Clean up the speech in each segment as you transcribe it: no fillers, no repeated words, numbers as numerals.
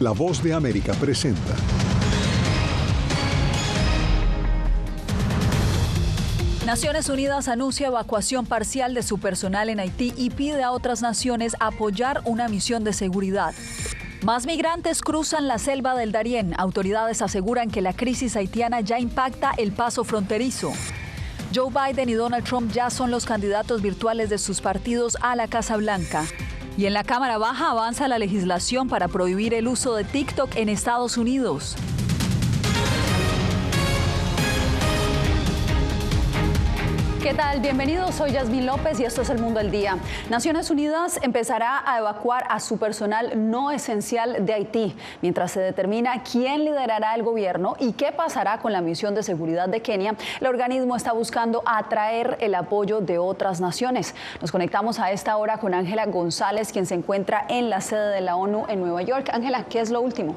La Voz de América presenta. Naciones Unidas anuncia evacuación parcial de su personal en Haití y pide a otras naciones apoyar una misión de seguridad. Más migrantes cruzan la selva del Darién. Autoridades aseguran que la crisis haitiana ya impacta el paso fronterizo. Joe Biden y Donald Trump ya son los candidatos virtuales de sus partidos a la Casa Blanca. Y en la Cámara Baja avanza la legislación para prohibir el uso de TikTok en Estados Unidos. ¿Qué tal? Bienvenidos, soy Yasmín López y esto es El Mundo al Día. Naciones Unidas empezará a evacuar a su personal no esencial de Haití, mientras se determina quién liderará el gobierno y qué pasará con la misión de seguridad de Kenia. El organismo está buscando atraer el apoyo de otras naciones. Nos conectamos a esta hora con Ángela González, quien se encuentra en la sede de la ONU en Nueva York. Ángela, ¿qué es lo último?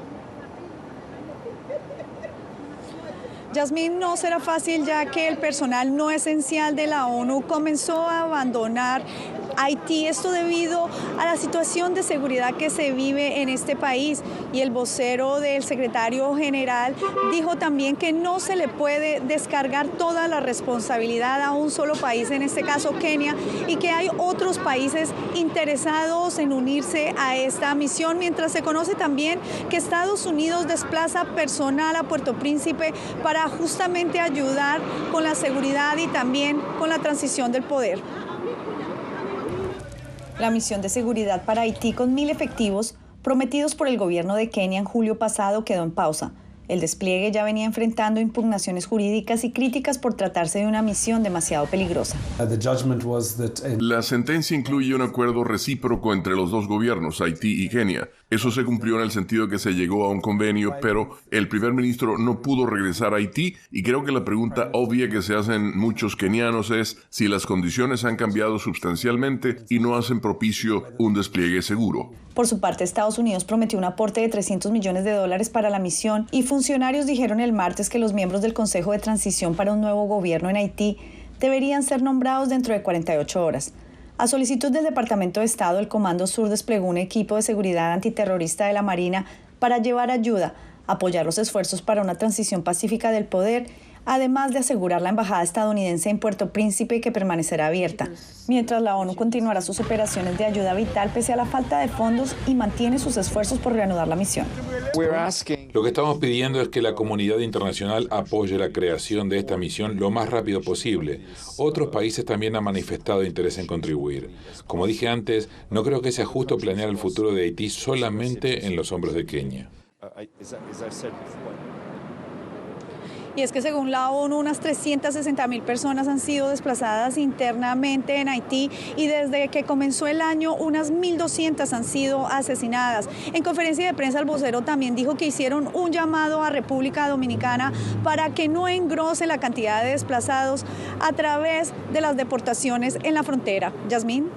Yasmín, no será fácil ya que el personal no esencial de la ONU comenzó a abandonar Haití, esto debido a la situación de seguridad que se vive en este país, y el vocero del secretario general dijo también que no se le puede descargar toda la responsabilidad a un solo país, en este caso Kenia, y que hay otros países interesados en unirse a esta misión, mientras se conoce también que Estados Unidos desplaza personal a Puerto Príncipe para justamente ayudar con la seguridad y también con la transición del poder. La misión de seguridad para Haití con 1.000 efectivos prometidos por el gobierno de Kenia en julio pasado quedó en pausa. El despliegue ya venía enfrentando impugnaciones jurídicas y críticas por tratarse de una misión demasiado peligrosa. La sentencia incluye un acuerdo recíproco entre los dos gobiernos, Haití y Kenia. Eso se cumplió en el sentido que se llegó a un convenio, pero el primer ministro no pudo regresar a Haití, y creo que la pregunta obvia que se hacen muchos kenianos es si las condiciones han cambiado sustancialmente y no hacen propicio un despliegue seguro. Por su parte, Estados Unidos prometió un aporte de $300 millones para la misión, y funcionarios dijeron el martes que los miembros del Consejo de Transición para un nuevo gobierno en Haití deberían ser nombrados dentro de 48 horas. A solicitud del Departamento de Estado, el Comando Sur desplegó un equipo de seguridad antiterrorista de la Marina para llevar ayuda, apoyar los esfuerzos para una transición pacífica del poder, además de asegurar la embajada estadounidense en Puerto Príncipe, que permanecerá abierta, mientras la ONU continuará sus operaciones de ayuda vital pese a la falta de fondos y mantiene sus esfuerzos por reanudar la misión. Lo que estamos pidiendo es que la comunidad internacional apoye la creación de esta misión lo más rápido posible. Otros países también han manifestado interés en contribuir. Como dije antes, no creo que sea justo planear el futuro de Haití solamente en los hombros de Kenia. Y es que según la ONU, unas 360.000 personas han sido desplazadas internamente en Haití, y desde que comenzó el año, unas 1.200 han sido asesinadas. En conferencia de prensa, el vocero también dijo que hicieron un llamado a República Dominicana para que no engrose la cantidad de desplazados a través de las deportaciones en la frontera. Yasmín.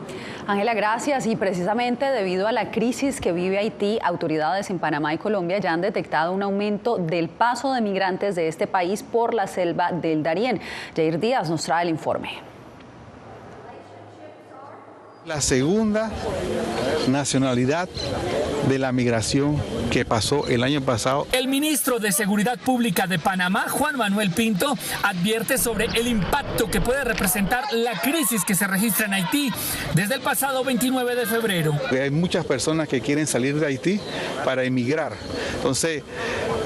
Ángela, gracias. Y precisamente debido a la crisis que vive Haití, autoridades en Panamá y Colombia ya han detectado un aumento del paso de migrantes de este país por la selva del Darién. Jair Díaz nos trae el informe. La segunda nacionalidad de la migración que pasó el año pasado. El ministro de Seguridad Pública de Panamá, Juan Manuel Pinto, advierte sobre el impacto que puede representar la crisis que se registra en Haití desde el pasado 29 de febrero. Hay muchas personas que quieren salir de Haití para emigrar. Entonces,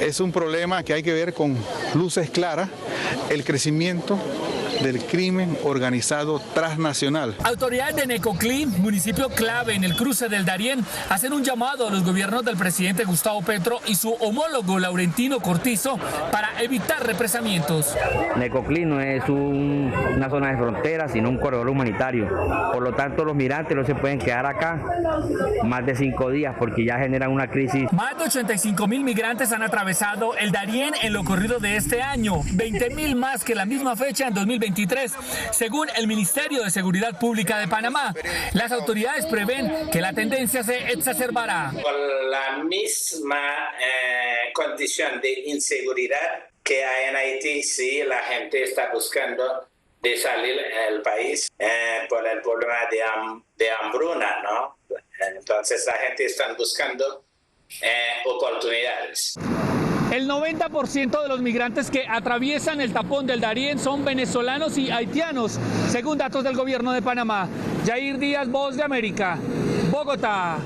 es un problema que hay que ver con luces claras, el crecimiento del crimen organizado transnacional. Autoridades de Necoclí, municipio clave en el cruce del Darién, hacen un llamado a los gobiernos del presidente Gustavo Petro y su homólogo Laurentino Cortizo para evitar represamientos. Necoclí no es una zona de frontera, sino un corredor humanitario. Por lo tanto, los migrantes no se pueden quedar acá más de 5 días porque ya generan una crisis. Más de 85.000 migrantes han atravesado el Darién en lo corrido de este año, 20.000 más que la misma fecha en 2023. Según el Ministerio de Seguridad Pública de Panamá, las autoridades prevén que la tendencia se exacerbará. Con la misma condición de inseguridad que hay en Haití, sí, la gente está buscando de salir del país por el problema de hambruna, ¿no? Entonces la gente está buscando oportunidades. El 90% de los migrantes que atraviesan el tapón del Darién son venezolanos y haitianos, según datos del gobierno de Panamá. Yair Díaz, Voz de América, Bogotá.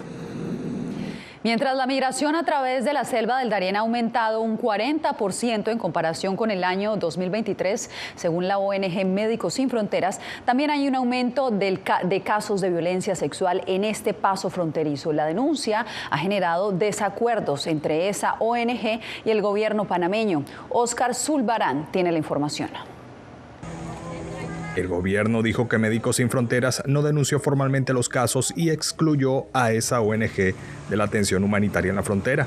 Mientras la migración a través de la selva del Darién ha aumentado un 40% en comparación con el año 2023, según la ONG Médicos Sin Fronteras, también hay un aumento de casos de violencia sexual en este paso fronterizo. La denuncia ha generado desacuerdos entre esa ONG y el gobierno panameño. Óscar Zulbarán tiene la información. El gobierno dijo que Médicos Sin Fronteras no denunció formalmente los casos y excluyó a esa ONG de la atención humanitaria en la frontera.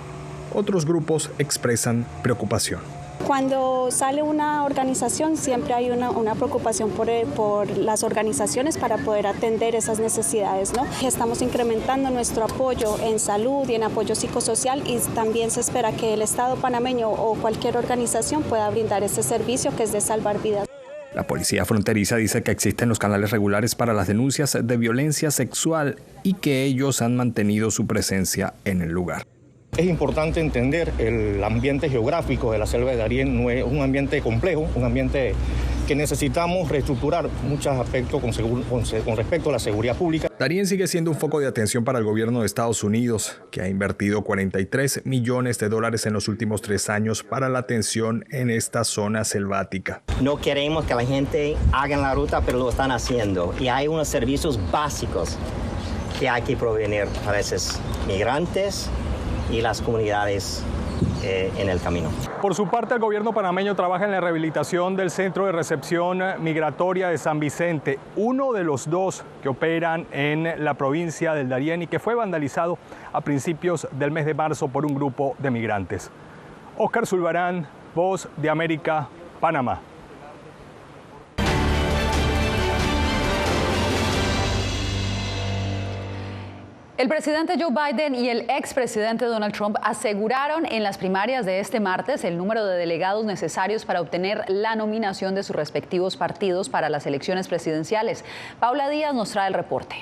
Otros grupos expresan preocupación. Cuando sale una organización siempre hay una preocupación por las organizaciones para poder atender esas necesidades, ¿no? Estamos incrementando nuestro apoyo en salud y en apoyo psicosocial y también se espera que el Estado panameño o cualquier organización pueda brindar ese servicio que es de salvar vidas. La policía fronteriza dice que existen los canales regulares para las denuncias de violencia sexual y que ellos han mantenido su presencia en el lugar. Es importante entender el ambiente geográfico de la selva de Darién. No es un ambiente complejo, un ambiente que necesitamos reestructurar muchos aspectos con respecto a la seguridad pública. Darién sigue siendo un foco de atención para el gobierno de Estados Unidos, que ha invertido $43 millones en los últimos 3 años para la atención en esta zona selvática. No queremos que la gente haga la ruta, pero lo están haciendo. Y hay unos servicios básicos que hay que proveer para esos migrantes y las comunidades en el camino. Por su parte, el gobierno panameño trabaja en la rehabilitación del Centro de Recepción Migratoria de San Vicente, uno de los 2 que operan en la provincia del Darién y que fue vandalizado a principios del mes de marzo por un grupo de migrantes. Óscar Zulbarán, Voz de América, Panamá. El presidente Joe Biden y el expresidente Donald Trump aseguraron en las primarias de este martes el número de delegados necesarios para obtener la nominación de sus respectivos partidos para las elecciones presidenciales. Paula Díaz nos trae el reporte.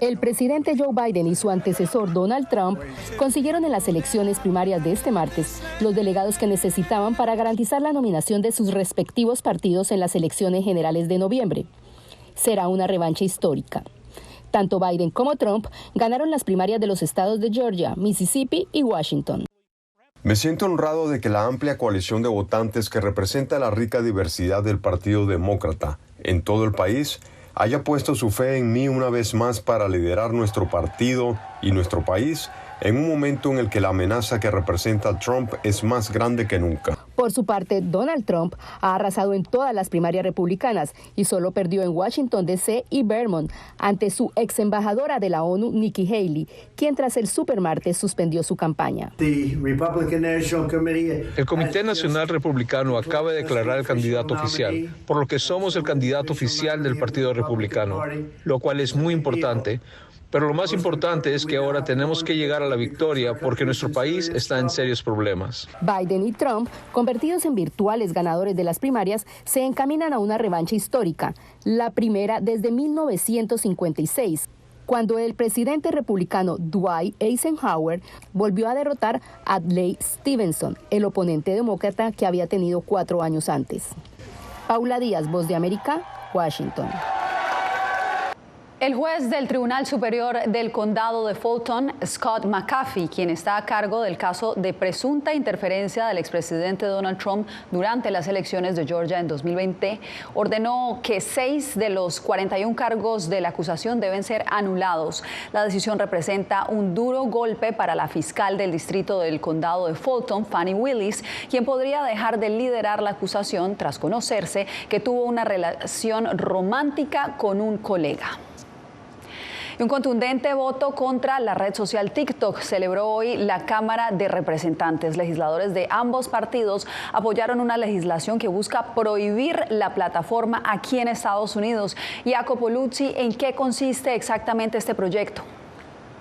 El presidente Joe Biden y su antecesor Donald Trump consiguieron en las elecciones primarias de este martes los delegados que necesitaban para garantizar la nominación de sus respectivos partidos en las elecciones generales de noviembre. Será una revancha histórica. Tanto Biden como Trump ganaron las primarias de los estados de Georgia, Mississippi y Washington. Me siento honrado de que la amplia coalición de votantes que representa la rica diversidad del Partido Demócrata en todo el país haya puesto su fe en mí una vez más para liderar nuestro partido y nuestro país en un momento en el que la amenaza que representa Trump es más grande que nunca. Por su parte, Donald Trump ha arrasado en todas las primarias republicanas y solo perdió en Washington, D.C. y Vermont ante su ex embajadora de la ONU, Nikki Haley, quien tras el supermartes suspendió su campaña. El Comité Nacional Republicano acaba de declarar el candidato oficial, por lo que somos el candidato oficial del Partido Republicano, lo cual es muy importante. Pero lo más importante es que ahora tenemos que llegar a la victoria porque nuestro país está en serios problemas. Biden y Trump, convertidos en virtuales ganadores de las primarias, se encaminan a una revancha histórica, la primera desde 1956, cuando el presidente republicano Dwight Eisenhower volvió a derrotar a Adlai Stevenson, el oponente demócrata que había tenido 4 años antes. Paula Díaz, Voz de América, Washington. El juez del Tribunal Superior del Condado de Fulton, Scott McAfee, quien está a cargo del caso de presunta interferencia del expresidente Donald Trump durante las elecciones de Georgia en 2020, ordenó que 6 de los 41 cargos de la acusación deben ser anulados. La decisión representa un duro golpe para la fiscal del distrito del Condado de Fulton, Fani Willis, quien podría dejar de liderar la acusación tras conocerse que tuvo una relación romántica con un colega. Un contundente voto contra la red social TikTok celebró hoy la Cámara de Representantes. Legisladores de ambos partidos apoyaron una legislación que busca prohibir la plataforma aquí en Estados Unidos. Jacopo Luzzi, ¿en qué consiste exactamente este proyecto?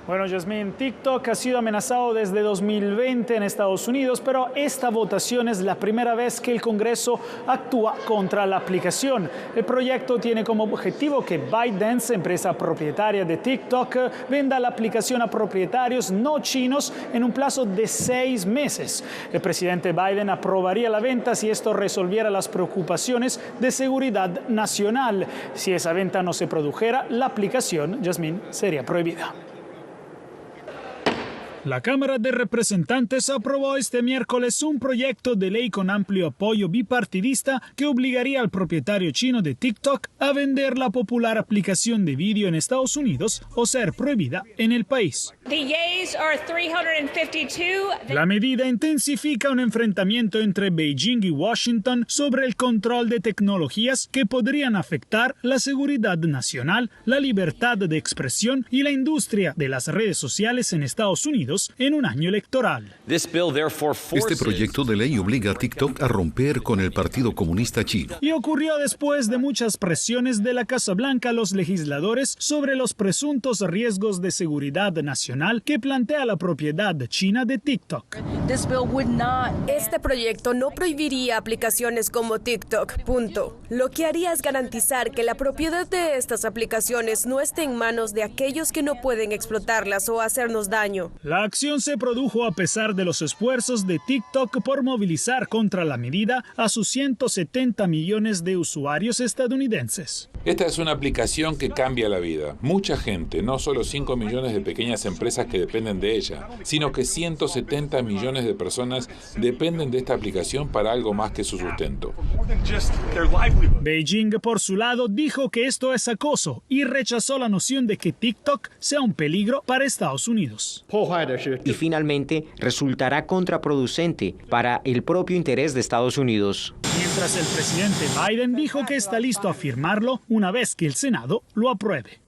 Bueno, Yasmín, TikTok ha sido amenazado desde 2020 en Estados Unidos, pero esta votación es la primera vez que el Congreso actúa contra la aplicación. El proyecto tiene como objetivo que ByteDance, empresa propietaria de TikTok, venda la aplicación a propietarios no chinos en un plazo de 6 meses. El presidente Biden aprobaría la venta si esto resolviera las preocupaciones de seguridad nacional. Si esa venta no se produjera, la aplicación, Yasmín, sería prohibida. La Cámara de Representantes aprobó este miércoles un proyecto de ley con amplio apoyo bipartidista que obligaría al propietario chino de TikTok a vender la popular aplicación de vídeo en Estados Unidos o ser prohibida en el país. La medida intensifica un enfrentamiento entre Beijing y Washington sobre el control de tecnologías que podrían afectar la seguridad nacional, la libertad de expresión y la industria de las redes sociales en Estados Unidos en un año electoral. Este proyecto de ley obliga a TikTok a romper con el Partido Comunista Chino. Y ocurrió después de muchas presiones de la Casa Blanca a los legisladores sobre los presuntos riesgos de seguridad nacional que plantea la propiedad china de TikTok. Este proyecto no prohibiría aplicaciones como TikTok, punto. Lo que haría es garantizar que la propiedad de estas aplicaciones no esté en manos de aquellos que no pueden explotarlas o hacernos daño. La acción se produjo a pesar de los esfuerzos de TikTok por movilizar contra la medida a sus 170 millones de usuarios estadounidenses. Esta es una aplicación que cambia la vida. Mucha gente, no solo 5 millones de pequeñas empresas que dependen de ella, sino que 170 millones de personas dependen de esta aplicación para algo más que su sustento. Beijing, por su lado, dijo que esto es acoso y rechazó la noción de que TikTok sea un peligro para Estados Unidos. Y finalmente resultará contraproducente para el propio interés de Estados Unidos. Mientras el presidente Biden dijo que está listo a firmarlo una vez que el Senado lo apruebe.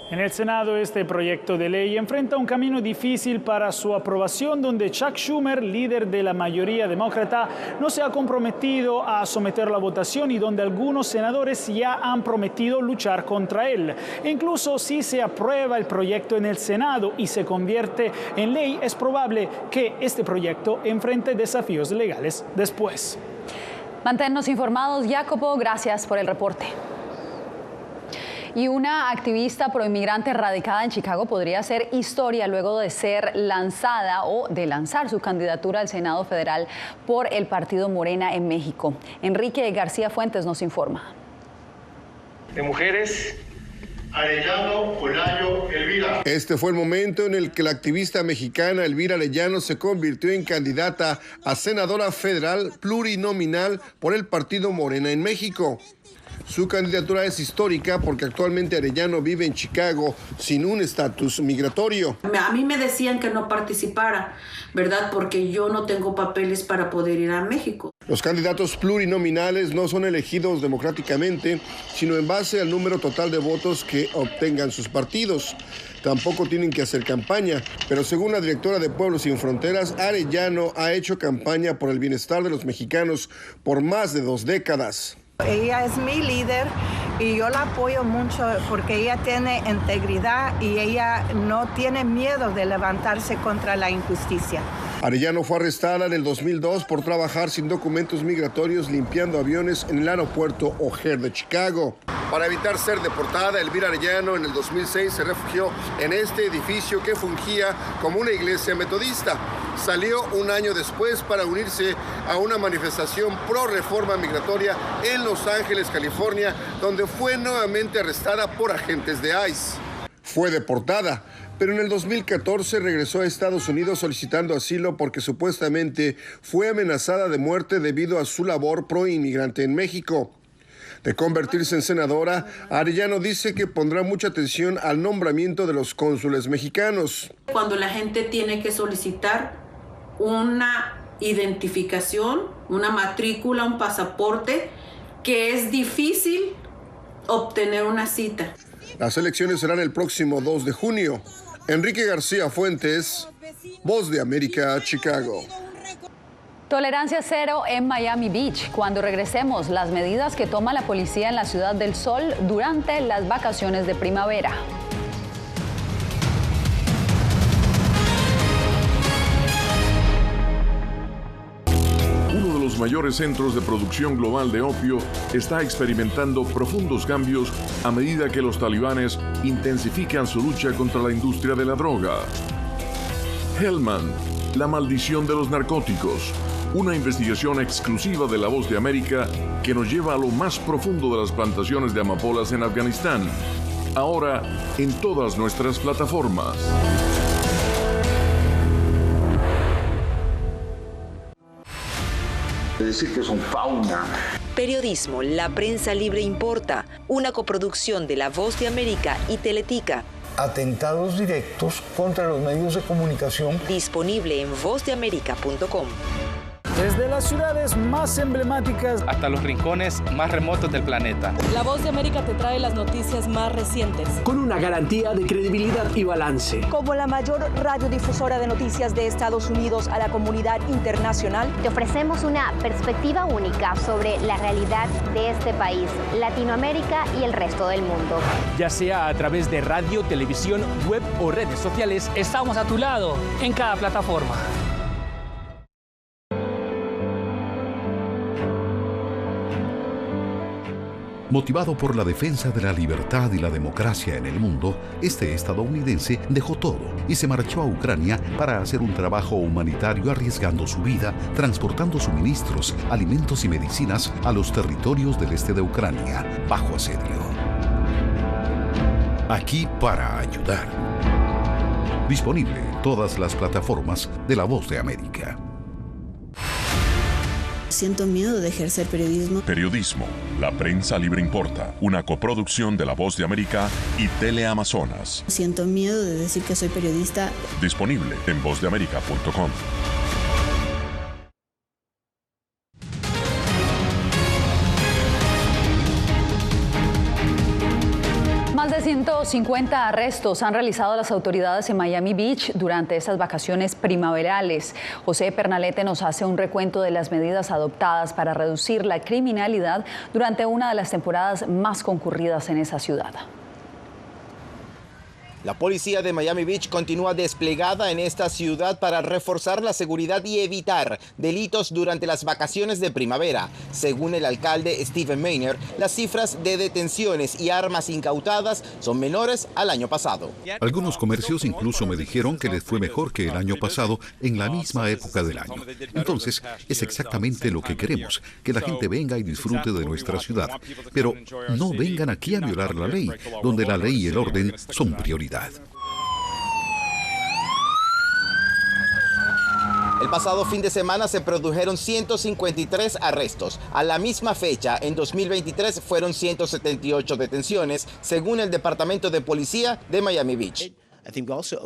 En el Senado, este proyecto de ley enfrenta un camino difícil para su aprobación, donde Chuck Schumer, líder de la mayoría demócrata, no se ha comprometido a someterlo a votación y donde algunos senadores ya han prometido luchar contra él. Incluso si se aprueba el proyecto en el Senado y se convierte en ley, es probable que este proyecto enfrente desafíos legales después. Manténnos informados, Jacopo. Gracias por el reporte. Y una activista proinmigrante radicada en Chicago podría hacer historia luego de ser lanzada o de lanzar su candidatura al Senado Federal por el partido Morena en México. Enrique García Fuentes nos informa. De mujeres, Arellano Olayo Elvira. Este fue el momento en el que la activista mexicana Elvira Arellano se convirtió en candidata a senadora federal plurinominal por el partido Morena en México. Su candidatura es histórica porque actualmente Arellano vive en Chicago sin un estatus migratorio. A mí me decían que no participara, ¿verdad? Porque yo no tengo papeles para poder ir a México. Los candidatos plurinominales no son elegidos democráticamente, sino en base al número total de votos que obtengan sus partidos. Tampoco tienen que hacer campaña, pero según la directora de Pueblos Sin Fronteras, Arellano ha hecho campaña por el bienestar de los mexicanos por más de 2 décadas. Ella es mi líder y yo la apoyo mucho porque ella tiene integridad y ella no tiene miedo de levantarse contra la injusticia. Arellano fue arrestada en el 2002 por trabajar sin documentos migratorios limpiando aviones en el aeropuerto O'Hare de Chicago. Para evitar ser deportada, Elvira Arellano en el 2006 se refugió en este edificio que fungía como una iglesia metodista. Salió un año después para unirse a una manifestación pro reforma migratoria en Los Ángeles, California, donde fue nuevamente arrestada por agentes de ICE. Fue deportada, pero en el 2014 regresó a Estados Unidos solicitando asilo porque supuestamente fue amenazada de muerte debido a su labor pro inmigrante en México. De convertirse en senadora, Arellano dice que pondrá mucha atención al nombramiento de los cónsules mexicanos. Cuando la gente tiene que solicitar una identificación, una matrícula, un pasaporte, que es difícil obtener una cita. Las elecciones serán el próximo 2 de junio. Enrique García Fuentes, Voz de América, Chicago. Tolerancia cero en Miami Beach. Cuando regresemos, las medidas que toma la policía en la Ciudad del Sol durante las vacaciones de primavera. los mayores centros de producción global de opio, está experimentando profundos cambios a medida que los talibanes intensifican su lucha contra la industria de la droga. Helmand, la maldición de los narcóticos. Una investigación exclusiva de La Voz de América que nos lleva a lo más profundo de las plantaciones de amapolas en Afganistán. Ahora en todas nuestras plataformas. Decir que son fauna. Periodismo, la prensa libre importa. Una coproducción de La Voz de América y Teletica. Atentados directos contra los medios de comunicación. Disponible en vozdeamerica.com. Desde las ciudades más emblemáticas hasta los rincones más remotos del planeta. La Voz de América te trae las noticias más recientes. Con una garantía de credibilidad y balance. Como la mayor radiodifusora de noticias de Estados Unidos a la comunidad internacional, te ofrecemos una perspectiva única sobre la realidad de este país, Latinoamérica y el resto del mundo. Ya sea a través de radio, televisión, web o redes sociales, estamos a tu lado en cada plataforma. Motivado por la defensa de la libertad y la democracia en el mundo, este estadounidense dejó todo y se marchó a Ucrania para hacer un trabajo humanitario arriesgando su vida, transportando suministros, alimentos y medicinas a los territorios del este de Ucrania, bajo asedio. Aquí para ayudar. Disponible en todas las plataformas de La Voz de América. Siento miedo de ejercer periodismo. Periodismo, la prensa libre importa, una coproducción de La Voz de América y Teleamazonas. Siento miedo de decir que soy periodista. Disponible en vozdeamerica.com. Más de 150 arrestos han realizado las autoridades en Miami Beach durante estas vacaciones primaverales. José Pernalete nos hace un recuento de las medidas adoptadas para reducir la criminalidad durante una de las temporadas más concurridas en esa ciudad. La policía de Miami Beach continúa desplegada en esta ciudad para reforzar la seguridad y evitar delitos durante las vacaciones de primavera. Según el alcalde Stephen Maynard, las cifras de detenciones y armas incautadas son menores al año pasado. Algunos comercios incluso me dijeron que les fue mejor que el año pasado en la misma época del año. Entonces, es exactamente lo que queremos, que la gente venga y disfrute de nuestra ciudad. Pero no vengan aquí a violar la ley, donde la ley y el orden son prioridad. El pasado fin de semana se produjeron 153 arrestos. A la misma fecha, en 2023, fueron 178 detenciones, según el Departamento de Policía de Miami Beach.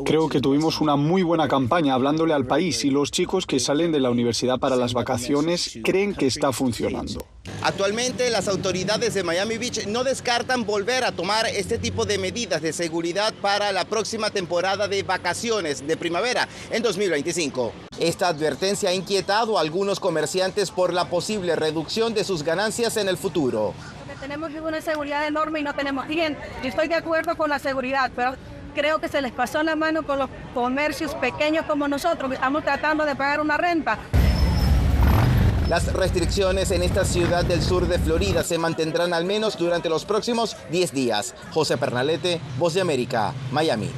Creo que tuvimos una muy buena campaña hablándole al país y los chicos que salen de la universidad para las vacaciones creen que está funcionando. Actualmente las autoridades de Miami Beach no descartan volver a tomar este tipo de medidas de seguridad para la próxima temporada de vacaciones de primavera en 2025. Esta advertencia ha inquietado a algunos comerciantes por la posible reducción de sus ganancias en el futuro. Tenemos una seguridad enorme y no tenemos clientes. Yo estoy de acuerdo con la seguridad, pero creo que se les pasó la mano con los comercios pequeños como nosotros, que estamos tratando de pagar una renta. Las restricciones en esta ciudad del sur de Florida se mantendrán al menos durante los próximos 10 días. José Pernalete, Voz de América, Miami.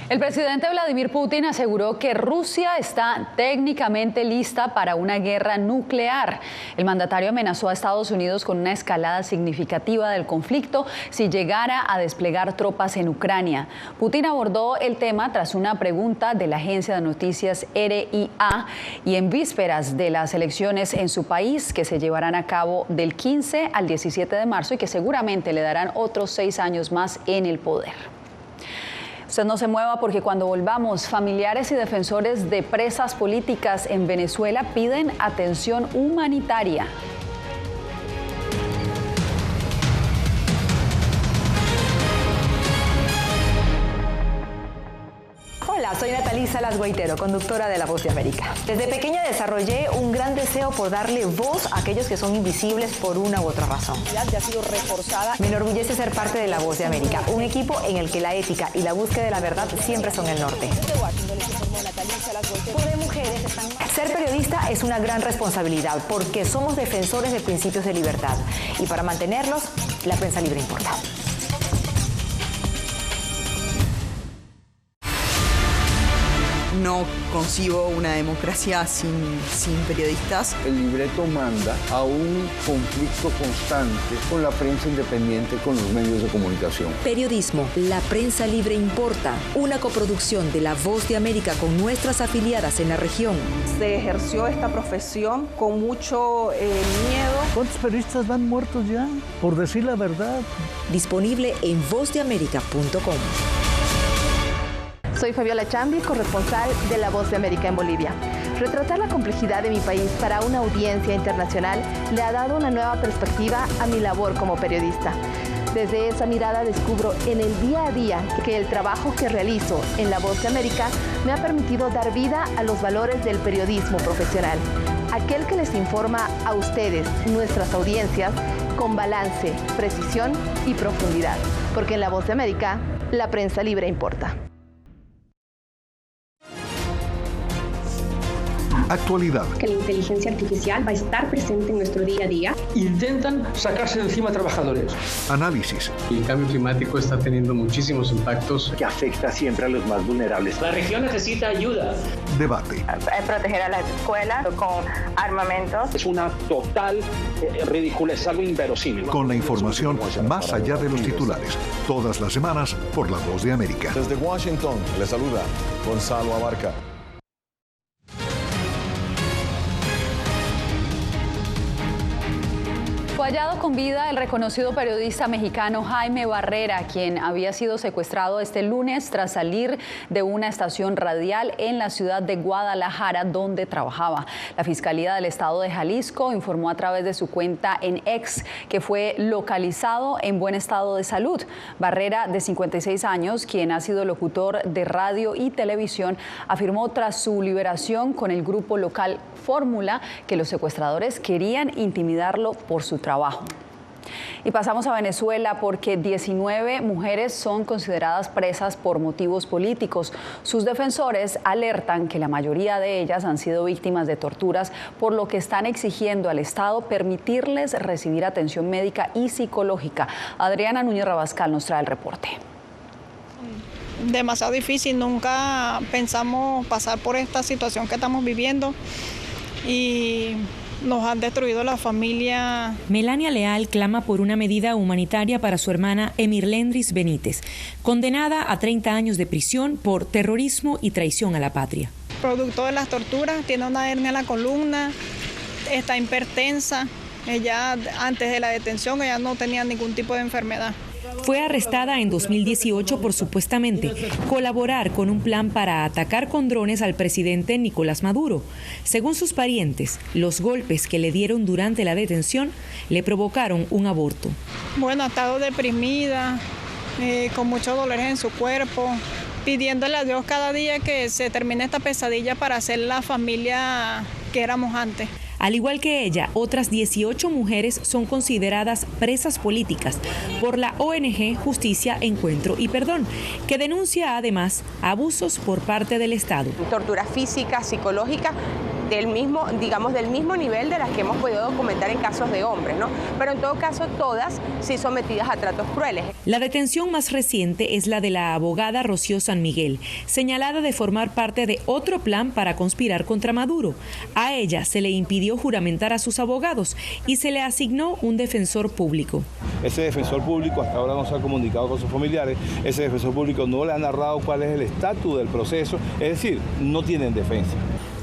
El presidente Vladimir Putin aseguró que Rusia está técnicamente lista para una guerra nuclear. El mandatario amenazó a Estados Unidos con una escalada significativa del conflicto si llegara a desplegar tropas en Ucrania. Putin abordó el tema tras una pregunta de la agencia de noticias RIA y en vísperas de las elecciones en su país que se llevarán a cabo del 15 al 17 de marzo y que seguramente le darán otros 6 años más en el poder. Usted no se mueva porque cuando volvamos, familiares y defensores de presas políticas en Venezuela piden atención humanitaria. Hola. Hola, soy Nathalie Salas Guaitero, conductora de La Voz de América. Desde pequeña desarrollé un gran deseo por darle voz a aquellos que son invisibles por una u otra razón. Ya ha sido reforzada. Me enorgullece ser parte de La Voz de América, un equipo en el que la ética y la búsqueda de la verdad siempre son el norte. Ser periodista es una gran responsabilidad porque somos defensores de principios de libertad y para mantenerlos, la prensa libre importa. No concibo una democracia sin periodistas. El libreto manda a un conflicto constante con la prensa independiente, con los medios de comunicación. Periodismo, la prensa libre importa. Una coproducción de La Voz de América con nuestras afiliadas en la región. Se ejerció esta profesión con mucho miedo. ¿Cuántos periodistas van muertos ya? Por decir la verdad. Disponible en vozdeamerica.com. Soy Fabiola Chambi, corresponsal de La Voz de América en Bolivia. Retratar la complejidad de mi país para una audiencia internacional le ha dado una nueva perspectiva a mi labor como periodista. Desde esa mirada descubro en el día a día que el trabajo que realizo en La Voz de América me ha permitido dar vida a los valores del periodismo profesional. Aquel que les informa a ustedes, nuestras audiencias, con balance, precisión y profundidad. Porque en La Voz de América, la prensa libre importa. Actualidad. Que la inteligencia artificial va a estar presente en nuestro día a día. Intentan sacarse de encima a trabajadores. Análisis. El cambio climático está teniendo muchísimos impactos que afecta siempre a los más vulnerables. La región necesita ayuda. Debate. Proteger a las escuelas con armamentos. Es una total ridiculez, algo inverosímil. Con la información más allá de los titulares. Todas las semanas por La Voz de América. Desde Washington, le saluda Gonzalo Abarca. Fue hallado con vida el reconocido periodista mexicano Jaime Barrera, quien había sido secuestrado este lunes tras salir de una estación radial en la ciudad de Guadalajara, donde trabajaba. La Fiscalía del Estado de Jalisco informó a través de su cuenta en X que fue localizado en buen estado de salud. Barrera, de 56 años, quien ha sido locutor de radio y televisión, afirmó tras su liberación con el grupo local Fórmula que los secuestradores querían intimidarlo por su trabajo. Y pasamos a Venezuela porque 19 mujeres son consideradas presas por motivos políticos. Sus defensores alertan que la mayoría de ellas han sido víctimas de torturas, por lo que están exigiendo al Estado permitirles recibir atención médica y psicológica. Adriana Núñez Rabascal nos trae el reporte. Demasiado difícil, nunca pensamos pasar por esta situación que estamos viviendo y nos han destruido la familia. Melania Leal clama por una medida humanitaria para su hermana Emirlendris Benítez, condenada a 30 años de prisión por terrorismo y traición a la patria. Producto de las torturas, tiene una hernia en la columna, está hipertensa. Ella, antes de la detención, ella no tenía ningún tipo de enfermedad. Fue arrestada en 2018 por supuestamente colaborar con un plan para atacar con drones al presidente Nicolás Maduro. Según sus parientes, los golpes que le dieron durante la detención le provocaron un aborto. Bueno, ha estado deprimida, con muchos dolores en su cuerpo, pidiéndole a Dios cada día que se termine esta pesadilla para ser la familia que éramos antes. Al igual que ella, otras 18 mujeres son consideradas presas políticas por la ONG Justicia, Encuentro y Perdón, que denuncia además abusos por parte del Estado. Tortura física, psicológica, del mismo nivel de las que hemos podido documentar en casos de hombres, ¿no? Pero en todo caso, todas sí sometidas a tratos crueles. La detención más reciente es la de la abogada Rocío San Miguel, señalada de formar parte de otro plan para conspirar contra Maduro. A ella se le impidió juramentar a sus abogados y se le asignó un defensor público. Ese defensor público hasta ahora no se ha comunicado con sus familiares, ese defensor público no le ha narrado cuál es el estatus del proceso, es decir, no tienen defensa.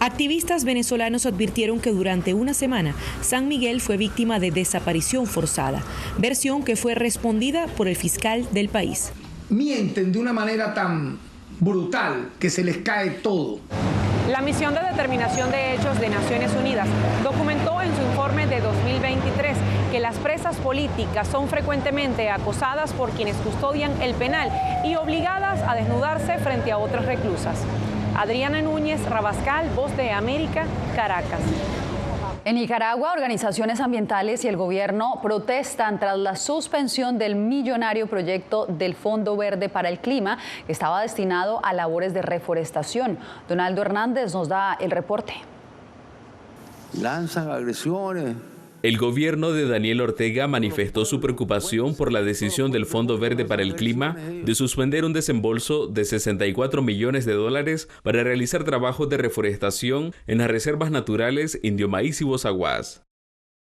Activistas venezolanos advirtieron que durante una semana San Miguel fue víctima de desaparición forzada, versión que fue respondida por el fiscal del país. Mienten de una manera tan brutal que se les cae todo. La misión de determinación de hechos de Naciones Unidas documentó en su informe de 2023 que las presas políticas son frecuentemente acosadas por quienes custodian el penal y obligadas a desnudarse frente a otras reclusas. Adriana Núñez Rabascal, Voz de América, Caracas. En Nicaragua, organizaciones ambientales y el gobierno protestan tras la suspensión del millonario proyecto del Fondo Verde para el Clima, que estaba destinado a labores de reforestación. Donaldo Hernández nos da el reporte. Lanzan agresiones. El gobierno de Daniel Ortega manifestó su preocupación por la decisión del Fondo Verde para el Clima de suspender un desembolso de $64 millones para realizar trabajos de reforestación en las reservas naturales Indio Maíz y Bozaguas.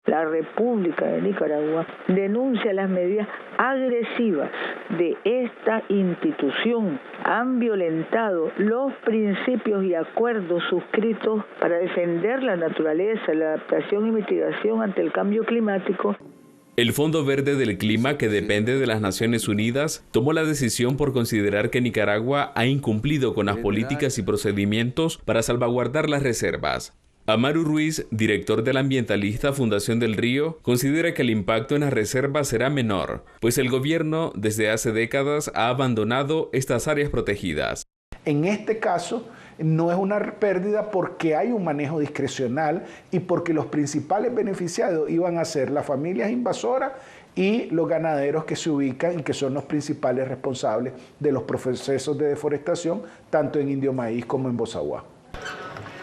La República de Nicaragua denuncia las medidas agresivas de esta institución. Han violentado los principios y acuerdos suscritos para defender la naturaleza, la adaptación y mitigación ante el cambio climático. El Fondo Verde del Clima, que depende de las Naciones Unidas, tomó la decisión por considerar que Nicaragua ha incumplido con las políticas y procedimientos para salvaguardar las reservas. Amaru Ruiz, director de la ambientalista Fundación del Río, considera que el impacto en las reservas será menor, pues el gobierno desde hace décadas ha abandonado estas áreas protegidas. En este caso, no es una pérdida porque hay un manejo discrecional y porque los principales beneficiados iban a ser las familias invasoras y los ganaderos que se ubican y que son los principales responsables de los procesos de deforestación, tanto en Indio Maíz como en Bozaguas.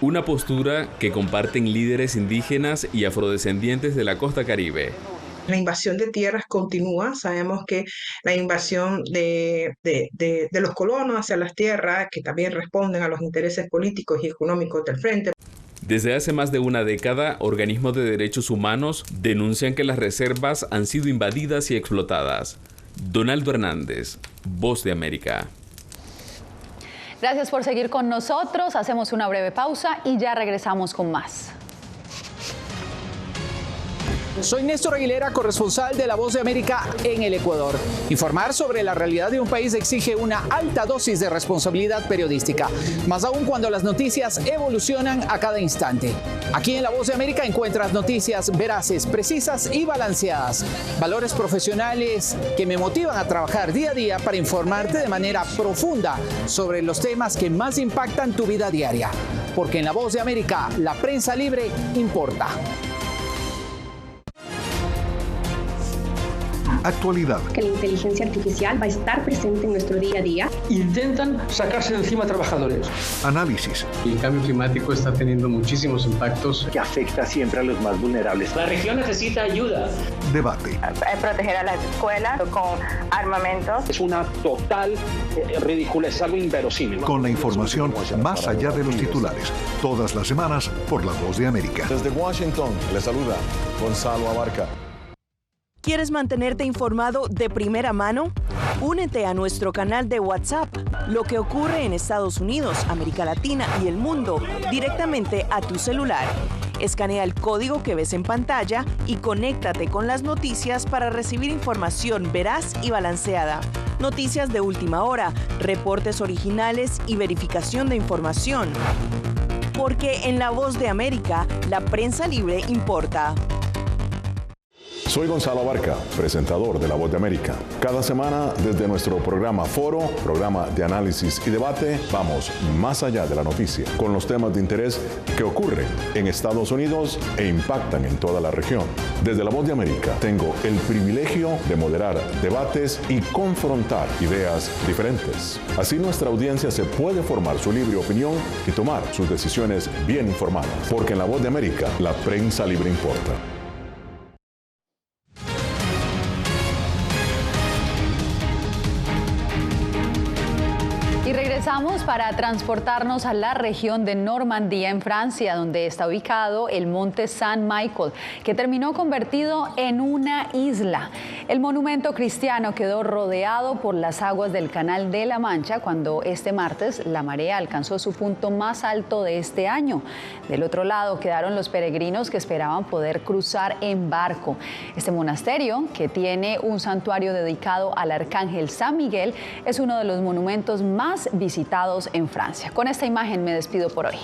Una postura que comparten líderes indígenas y afrodescendientes de la costa caribe. La invasión de tierras continúa. Sabemos que la invasión de los colonos hacia las tierras, que también responden a los intereses políticos y económicos del frente. Desde hace más de una década, organismos de derechos humanos denuncian que las reservas han sido invadidas y explotadas. Donaldo Hernández, Voz de América. Gracias por seguir con nosotros. Hacemos una breve pausa y ya regresamos con más. Soy Néstor Aguilera, corresponsal de La Voz de América en el Ecuador. Informar sobre la realidad de un país exige una alta dosis de responsabilidad periodística, más aún cuando las noticias evolucionan a cada instante. Aquí en La Voz de América encuentras noticias veraces, precisas y balanceadas. Valores profesionales que me motivan a trabajar día a día para informarte de manera profunda sobre los temas que más impactan tu vida diaria. Porque en La Voz de América, la prensa libre importa. Actualidad. Que la inteligencia artificial va a estar presente en nuestro día a día. Intentan sacarse de encima a trabajadores. Análisis. El cambio climático está teniendo muchísimos impactos que afecta siempre a los más vulnerables. La región necesita ayuda. Debate. Proteger a las escuelas con armamentos. Es una total ridiculez, algo inverosímil. Con la información más allá de los titulares. Todas las semanas por La Voz de América. Desde Washington, le saluda Gonzalo Abarca. ¿Quieres mantenerte informado de primera mano? Únete a nuestro canal de WhatsApp. Lo que ocurre en Estados Unidos, América Latina y el mundo directamente a tu celular. Escanea el código que ves en pantalla y conéctate con las noticias para recibir información veraz y balanceada. Noticias de última hora, reportes originales y verificación de información. Porque en La Voz de América, la prensa libre importa. Soy Gonzalo Abarca, presentador de La Voz de América. Cada semana, desde nuestro programa Foro, programa de análisis y debate, vamos más allá de la noticia, con los temas de interés que ocurren en Estados Unidos e impactan en toda la región. Desde La Voz de América, tengo el privilegio de moderar debates y confrontar ideas diferentes. Así nuestra audiencia se puede formar su libre opinión y tomar sus decisiones bien informadas. Porque en La Voz de América, la prensa libre importa. Y regresamos para transportarnos a la región de Normandía, en Francia, donde está ubicado el monte Saint-Michel, que terminó convertido en una isla. El monumento cristiano quedó rodeado por las aguas del Canal de la Mancha cuando este martes la marea alcanzó su punto más alto de este año. Del otro lado quedaron los peregrinos que esperaban poder cruzar en barco. Este monasterio, que tiene un santuario dedicado al arcángel San Miguel, es uno de los monumentos más visitados en Francia. Con esta imagen me despido por hoy.